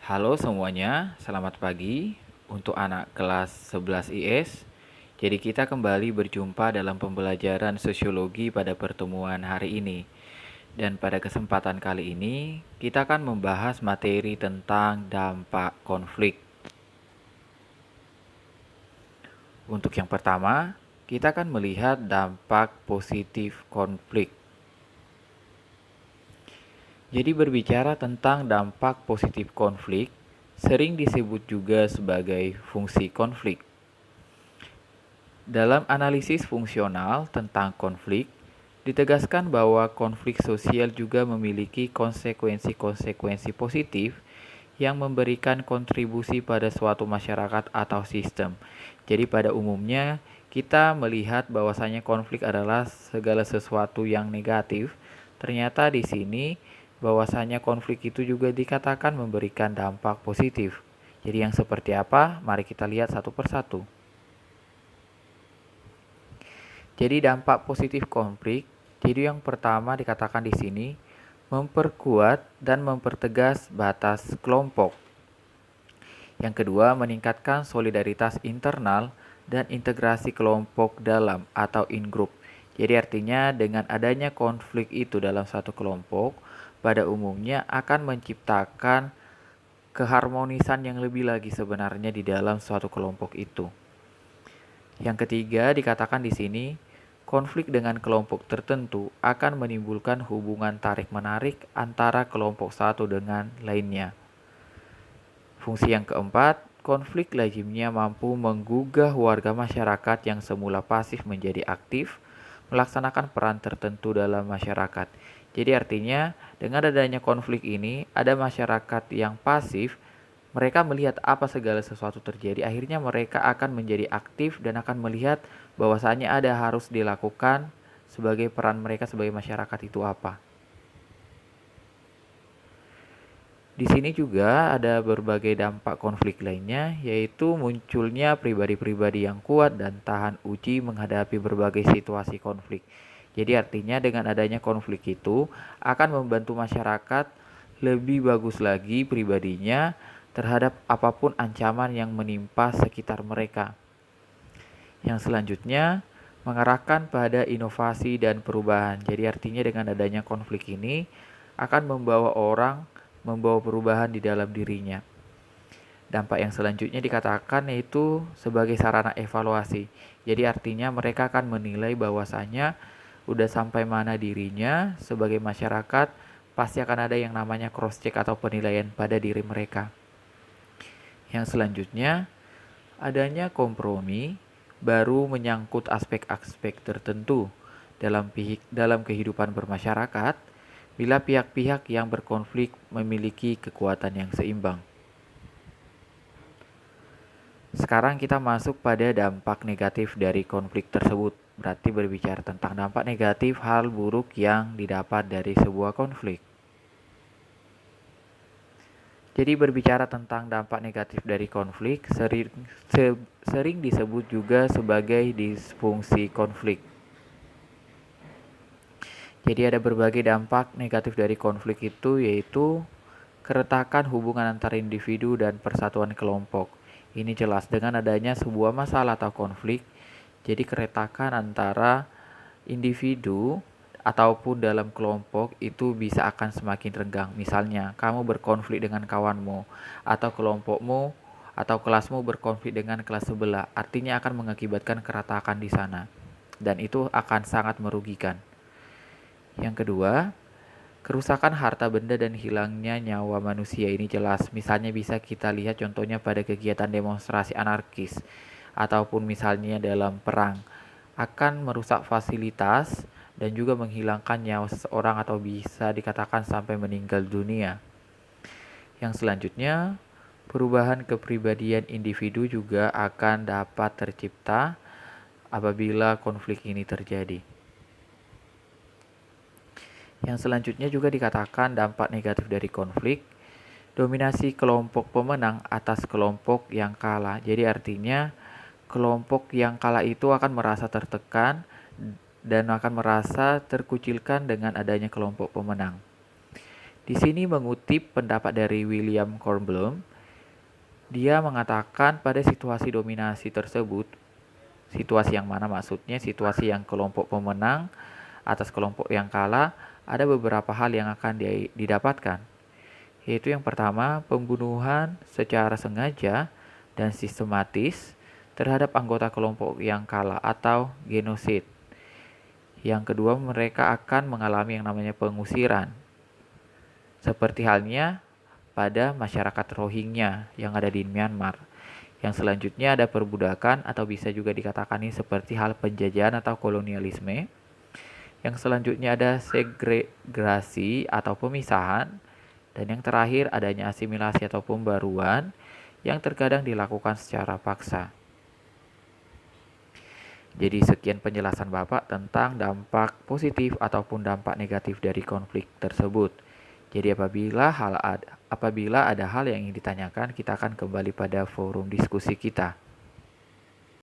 Halo semuanya, selamat pagi untuk anak kelas 11 IS. Jadi kita kembali berjumpa dalam pembelajaran sosiologi pada pertemuan hari ini. Dan pada kesempatan kali ini, kita akan membahas materi tentang dampak konflik. Untuk yang pertama, kita akan melihat dampak positif konflik. Jadi berbicara tentang dampak positif konflik, sering disebut juga sebagai fungsi konflik. Dalam analisis fungsional tentang konflik, ditegaskan bahwa konflik sosial juga memiliki konsekuensi-konsekuensi positif yang memberikan kontribusi pada suatu masyarakat atau sistem. Jadi pada umumnya kita melihat bahwasanya konflik adalah segala sesuatu yang negatif. Ternyata di sini bahwasanya konflik itu juga dikatakan memberikan dampak positif. Jadi yang seperti apa? Mari kita lihat satu persatu. Jadi dampak positif konflik, jadi yang pertama dikatakan di sini memperkuat dan mempertegas batas kelompok. Yang kedua, meningkatkan solidaritas internal dan integrasi kelompok dalam atau in-group. Jadi artinya dengan adanya konflik itu dalam satu kelompok, pada umumnya akan menciptakan keharmonisan yang lebih lagi sebenarnya di dalam suatu kelompok itu. Yang ketiga dikatakan di sini, konflik dengan kelompok tertentu akan menimbulkan hubungan tarik-menarik antara kelompok satu dengan lainnya. Fungsi yang keempat, konflik lazimnya mampu menggugah warga masyarakat yang semula pasif menjadi aktif, melaksanakan peran tertentu dalam masyarakat. Jadi artinya dengan adanya konflik ini, ada masyarakat yang pasif, mereka melihat apa segala sesuatu terjadi, akhirnya mereka akan menjadi aktif dan akan melihat bahwasanya ada harus dilakukan sebagai peran mereka sebagai masyarakat itu apa. Di sini juga ada berbagai dampak konflik lainnya, yaitu munculnya pribadi-pribadi yang kuat dan tahan uji menghadapi berbagai situasi konflik. Jadi artinya dengan adanya konflik itu akan membantu masyarakat lebih bagus lagi pribadinya terhadap apapun ancaman yang menimpa sekitar mereka. Yang selanjutnya mengarahkan pada inovasi dan perubahan. Jadi artinya dengan adanya konflik ini akan membawa perubahan di dalam dirinya. Dampak yang selanjutnya dikatakan yaitu sebagai sarana evaluasi. Jadi artinya mereka akan menilai bahwasanya udah sampai mana dirinya sebagai masyarakat, pasti akan ada yang namanya cross check atau penilaian pada diri mereka. Yang selanjutnya, adanya kompromi baru menyangkut aspek-aspek tertentu dalam kehidupan bermasyarakat bila pihak-pihak yang berkonflik memiliki kekuatan yang seimbang. Sekarang kita masuk pada dampak negatif dari konflik tersebut. Berarti berbicara tentang dampak negatif hal buruk yang didapat dari sebuah konflik. Jadi berbicara tentang dampak negatif dari konflik sering disebut juga sebagai disfungsi konflik. Jadi ada berbagai dampak negatif dari konflik itu, yaitu keretakan hubungan antara individu dan persatuan kelompok. Ini jelas dengan adanya sebuah masalah atau konflik, jadi keretakan antara individu ataupun dalam kelompok itu bisa akan semakin renggang. Misalnya, kamu berkonflik dengan kawanmu, atau kelompokmu atau kelasmu berkonflik dengan kelas sebelah, artinya akan mengakibatkan keretakan di sana. Dan itu akan sangat merugikan. Yang kedua, kerusakan harta benda dan hilangnya nyawa manusia ini jelas. Misalnya bisa kita lihat contohnya pada kegiatan demonstrasi anarkis ataupun misalnya dalam perang akan merusak fasilitas dan juga menghilangkan nyawa seseorang atau bisa dikatakan sampai meninggal dunia. Yang selanjutnya, perubahan kepribadian individu juga akan dapat tercipta apabila konflik ini terjadi. Yang selanjutnya juga dikatakan dampak negatif dari konflik, dominasi kelompok pemenang atas kelompok yang kalah. Jadi artinya kelompok yang kalah itu akan merasa tertekan dan akan merasa terkucilkan dengan adanya kelompok pemenang. Di sini mengutip pendapat dari William Kornblum, dia mengatakan pada situasi dominasi tersebut, situasi yang mana maksudnya situasi yang kelompok pemenang atas kelompok yang kalah, ada beberapa hal yang akan didapatkan. Yaitu yang pertama, pembunuhan secara sengaja dan sistematis terhadap anggota kelompok yang kalah atau genosid. Yang kedua, mereka akan mengalami yang namanya pengusiran. Seperti halnya pada masyarakat Rohingya yang ada di Myanmar. Yang selanjutnya ada perbudakan atau bisa juga dikatakan ini seperti hal penjajahan atau kolonialisme. Yang selanjutnya ada segregasi atau pemisahan. Dan yang terakhir adanya asimilasi atau pembaruan yang terkadang dilakukan secara paksa. Jadi sekian penjelasan Bapak tentang dampak positif ataupun dampak negatif dari konflik tersebut. Jadi apabila ada hal yang ingin ditanyakan, kita akan kembali pada forum diskusi kita.